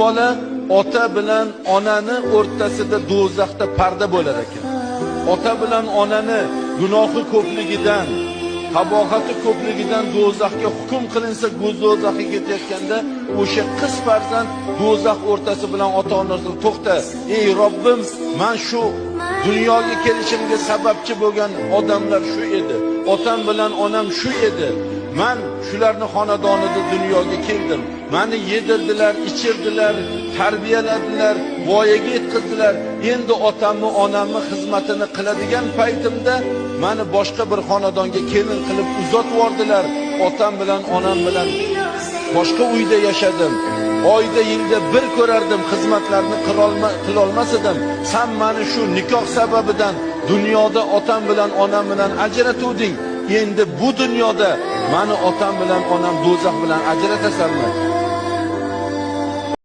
bola ota bilan onani o'rtasida do'zaxda parda bo'lar ekan. Ota bilan onani gunohi ko'pligidan, qabog'ati ko'pligidan do'zaxga hukm qilinsa, do'zaxga ketayotganda o'sha qiz farzand do'zax o'rtasi bilan ota-onasi to'xta, ey Robbim, men shu dunyoga kelishimga sababchi bo'lgan odamlar shu edi. Otam bilan onam shu edi. Men shularni xonadonida dunyoga keldim. Meni yedirdilar, ichirdilar, tarbiyaladilar, voyaga yetkazdilar. Endi otamni, onamni xizmatini qiladigan paytimda meni boshqa bir xonadonga kelin qilib uzatib yubordilar. Otam bilan, onam bilan boshqa uyda yashadim. Oyda, yilda bir ko'rardim, xizmatlarni qila olmas edim. Sen meni shu nikoh sababidan dunyoda otam bilan, onam bilan ajratuvding. Endi bu dunyoda meni otam bilan onam do'zax bilan ajratasanmi?